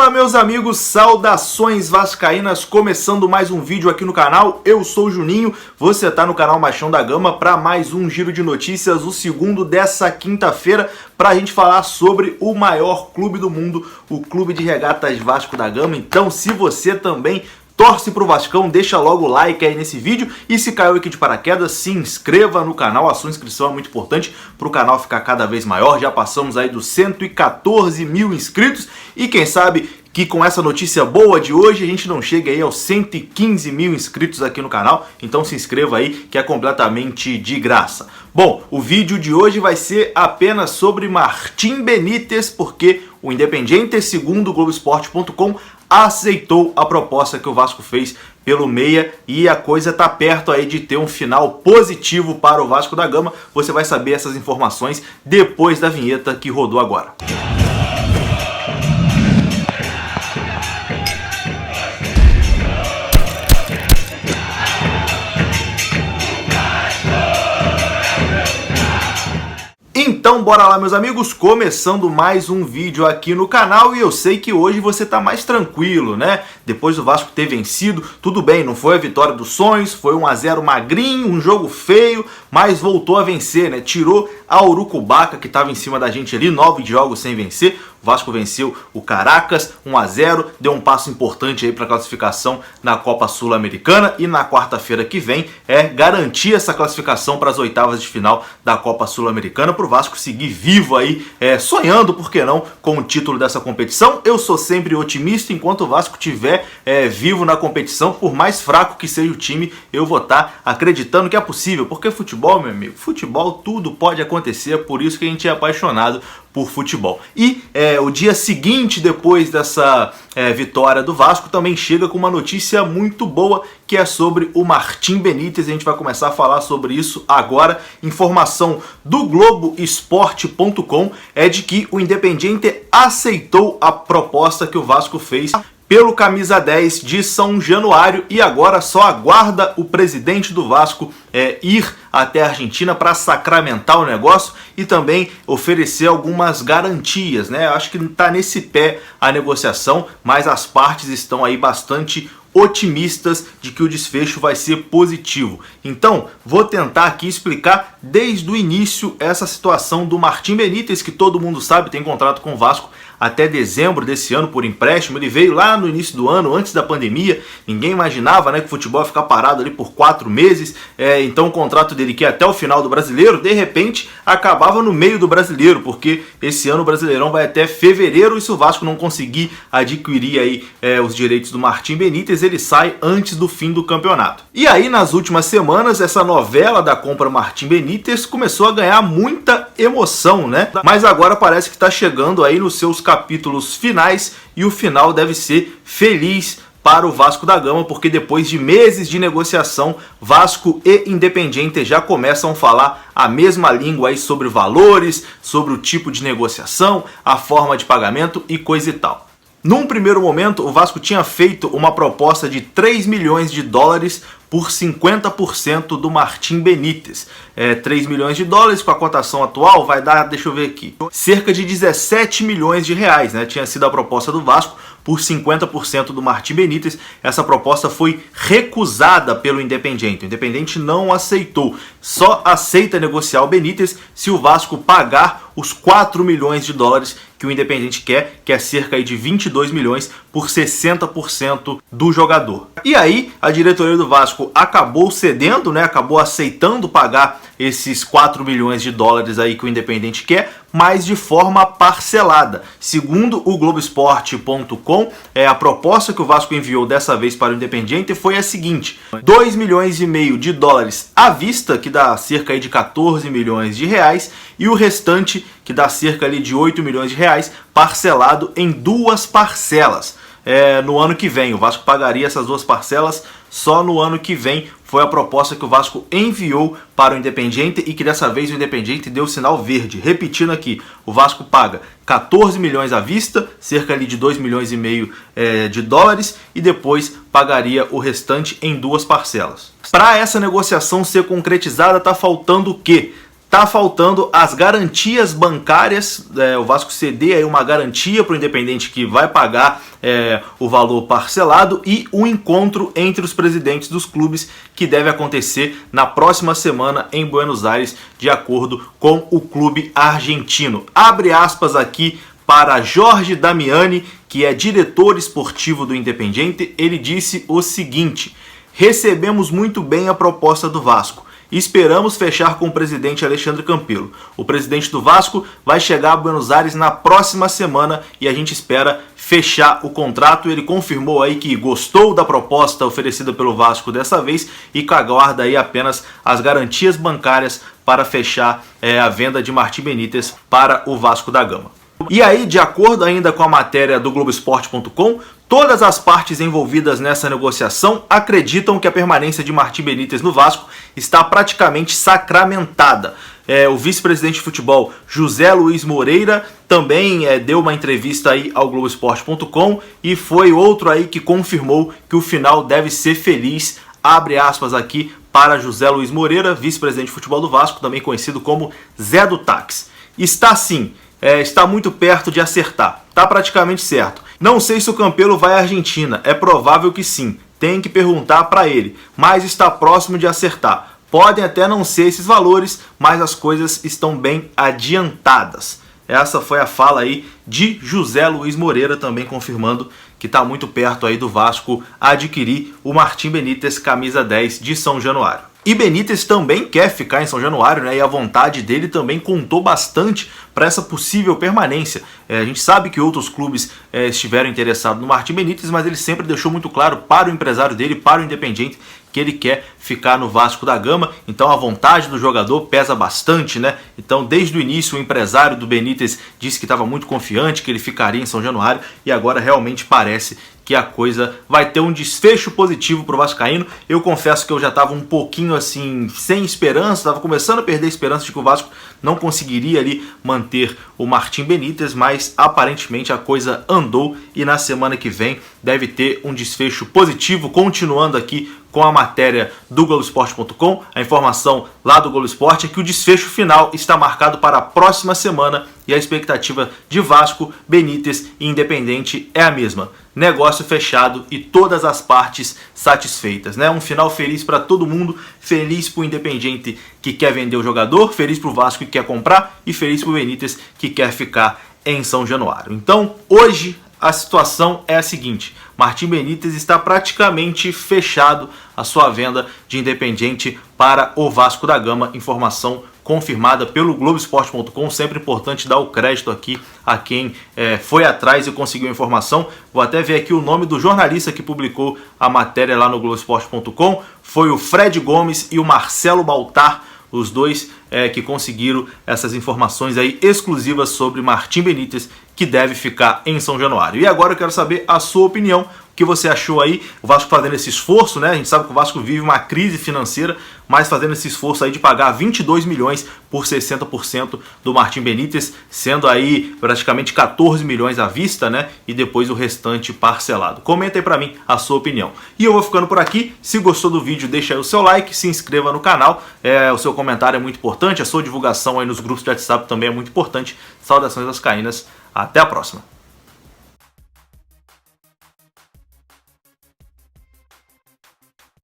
Fala meus amigos, saudações vascaínas, começando mais um vídeo aqui no canal. Eu sou o Juninho, você tá no canal Machão da Gama para mais um giro de notícias, o segundo dessa quinta-feira, para a gente falar sobre o maior clube do mundo, o Clube de Regatas Vasco da Gama. Então, se você também torce pro Vascão, deixa logo o like aí nesse vídeo e se caiu aqui de paraquedas, se inscreva no canal, a sua inscrição é muito importante para o canal ficar cada vez maior. Já passamos aí dos 114 mil inscritos e quem sabe que com essa notícia boa de hoje a gente não chega aí aos 115 mil inscritos aqui no canal, então se inscreva aí que é completamente de graça. Bom, o vídeo de hoje vai ser apenas sobre Martín Benítez, porque o Independiente, segundo o Globoesporte.com, aceitou a proposta que o Vasco fez pelo meia e a coisa tá perto aí de ter um final positivo para o Vasco da Gama. Você vai saber essas informações depois da vinheta que rodou agora. Então bora lá meus amigos, começando mais um vídeo aqui no canal e eu sei que hoje você tá mais tranquilo, né? Depois do Vasco ter vencido, tudo bem, não foi a vitória dos sonhos, foi 1 a 0 magrinho, um jogo feio, mas voltou a vencer, né? Tirou a Urucubaca que estava em cima da gente ali, 9 jogos sem vencer. O Vasco venceu o Caracas 1 a 0, deu um passo importante aí para a classificação na Copa Sul-Americana e na quarta-feira que vem garantir essa classificação para as oitavas de final da Copa Sul-Americana para o Vasco seguir vivo aí, sonhando, por que não, com o título dessa competição. Eu sou sempre otimista, enquanto o Vasco estiver vivo na competição, por mais fraco que seja o time, eu vou estar acreditando que é possível, porque futebol, meu amigo, futebol tudo pode acontecer, é por isso que a gente é apaixonado por futebol. E o dia seguinte, depois dessa vitória do Vasco, também chega com uma notícia muito boa, que é sobre o Martín Benítez. A gente vai começar a falar sobre isso agora. Informação do Globoesporte.com é de que o Independiente aceitou a proposta que o Vasco fez pelo camisa 10 de São Januário e agora só aguarda o presidente do Vasco ir até a Argentina para sacramentar o negócio e também oferecer algumas garantias, né? Eu acho que está nesse pé a negociação, mas as partes estão aí bastante otimistas de que o desfecho vai ser positivo. Então, vou tentar aqui explicar desde o início essa situação do Martín Benítez, que todo mundo sabe tem contrato com o Vasco até dezembro desse ano por empréstimo. Ele veio lá no início do ano, antes da pandemia. Ninguém imaginava, né, que o futebol ia ficar parado ali por 4 meses. Então o contrato dele, que é até o final do Brasileiro, de repente acabava no meio do Brasileiro, porque esse ano o Brasileirão vai até fevereiro e se o Vasco não conseguir adquirir aí os direitos do Martín Benítez, ele sai antes do fim do campeonato. E aí nas últimas semanas essa novela da compra Martín Benítez começou a ganhar muita emoção, né? Mas agora parece que está chegando aí nos seus capítulos finais e o final deve ser feliz para o Vasco da Gama, porque depois de meses de negociação, Vasco e Independiente já começam a falar a mesma língua aí sobre valores, sobre o tipo de negociação, a forma de pagamento e coisa e tal. Num primeiro momento, o Vasco tinha feito uma proposta de 3 milhões de dólares por 50% do Martín Benítez. 3 milhões de dólares com a cotação atual vai dar, deixa eu ver aqui, cerca de 17 milhões de reais, né? Tinha sido a proposta do Vasco por 50% do Martín Benítez. Essa proposta foi recusada pelo Independiente. O Independiente não aceitou. Só aceita negociar o Benítez se o Vasco pagar os 4 milhões de dólares que o Independiente quer, que é cerca aí de 22 milhões por 60% do jogador. E aí a diretoria do Vasco acabou cedendo, né? Acabou aceitando pagar esses 4 milhões de dólares aí que o Independiente quer, mas de forma parcelada. Segundo o Globoesporte.com, a proposta que o Vasco enviou dessa vez para o Independiente foi a seguinte: 2 milhões e meio de dólares à vista, que dá cerca aí de 14 milhões de reais, e o restante, que dá cerca ali de 8 milhões de reais, parcelado em 2 parcelas. No ano que vem, o Vasco pagaria essas 2 parcelas só no ano que vem. Foi a proposta que o Vasco enviou para o Independiente e que dessa vez o Independiente deu sinal verde. Repetindo aqui, o Vasco paga 14 milhões à vista, cerca ali de 2 milhões e meio de dólares, e depois pagaria o restante em 2 parcelas. Para essa negociação ser concretizada, tá faltando o quê? Tá faltando as garantias bancárias, o Vasco ceder aí uma garantia para o Independente que vai pagar o valor parcelado, e um encontro entre os presidentes dos clubes que deve acontecer na próxima semana em Buenos Aires, de acordo com o clube argentino. Abre aspas aqui para Jorge Damiani, que é diretor esportivo do Independiente. Ele disse o seguinte: recebemos muito bem a proposta do Vasco. Esperamos fechar com o presidente Alexandre Campelo. O presidente do Vasco vai chegar a Buenos Aires na próxima semana e a gente espera fechar o contrato. Ele confirmou aí que gostou da proposta oferecida pelo Vasco dessa vez e que aguarda aí apenas as garantias bancárias para fechar a venda de Martim Benítez para o Vasco da Gama. E aí, de acordo ainda com a matéria do Globoesporte.com, todas as partes envolvidas nessa negociação acreditam que a permanência de Martim Benítez no Vasco está praticamente sacramentada. O vice-presidente de futebol, José Luiz Moreira, também deu uma entrevista aí ao Globoesporte.com e foi outro aí que confirmou que o final deve ser feliz. Abre aspas aqui para José Luiz Moreira, vice-presidente de futebol do Vasco, também conhecido como Zé do Táxi. Está sim. Está muito perto de acertar, está praticamente certo. Não sei se o Campelo vai à Argentina, é provável que sim, tem que perguntar para ele, mas está próximo de acertar. Podem até não ser esses valores, mas as coisas estão bem adiantadas. Essa foi a fala aí de José Luiz Moreira, também confirmando que está muito perto aí do Vasco adquirir o Martim Benítez, camisa 10 de São Januário. E Benítez também quer ficar em São Januário, né? E a vontade dele também contou bastante para essa possível permanência. A gente sabe que outros clubes estiveram interessados no Martim Benítez, mas ele sempre deixou muito claro para o empresário dele, para o Independiente, que ele quer ficar no Vasco da Gama. Então a vontade do jogador pesa bastante, né? Então desde o início o empresário do Benítez disse que estava muito confiante, que ele ficaria em São Januário, e agora realmente parece que a coisa vai ter um desfecho positivo para o vascaíno. Eu confesso que eu já estava um pouquinho assim sem esperança, estava começando a perder a esperança de que o Vasco não conseguiria ali manter o Martim Benítez, mas aparentemente a coisa andou e na semana que vem deve ter um desfecho positivo. Continuando aqui com a matéria do Globoesporte.com, a informação lá do Globo Esporte é que o desfecho final está marcado para a próxima semana e a expectativa de Vasco, Benítez e Independente é a mesma. Negócio fechado e todas as partes satisfeitas, né? Um final feliz para todo mundo, feliz para o Independente que quer vender o jogador, feliz para o Vasco que quer comprar e feliz para o Benítez que quer ficar em São Januário. Então, hoje a situação é a seguinte: Martim Benítez está praticamente fechado a sua venda de Independente para o Vasco da Gama. Informação confirmada pelo Globoesporte.com. Sempre importante dar o crédito aqui a quem foi atrás e conseguiu a informação. Vou até ver aqui o nome do jornalista que publicou a matéria lá no Globoesporte.com. Foi o Fred Gomes e o Marcelo Baltar, os dois que conseguiram essas informações aí exclusivas sobre Martim Benítez, que deve ficar em São Januário. E agora eu quero saber a sua opinião. O que você achou aí? O Vasco fazendo esse esforço, né? A gente sabe que o Vasco vive uma crise financeira, mas fazendo esse esforço aí de pagar 22 milhões por 60% do Martim Benítez, sendo aí praticamente 14 milhões à vista, né? E depois o restante parcelado. Comenta aí pra mim a sua opinião. E eu vou ficando por aqui. Se gostou do vídeo, deixa aí o seu like, se inscreva no canal. O seu comentário é muito importante, a sua divulgação aí nos grupos de WhatsApp também é muito importante. Saudações vascaínas, até a próxima.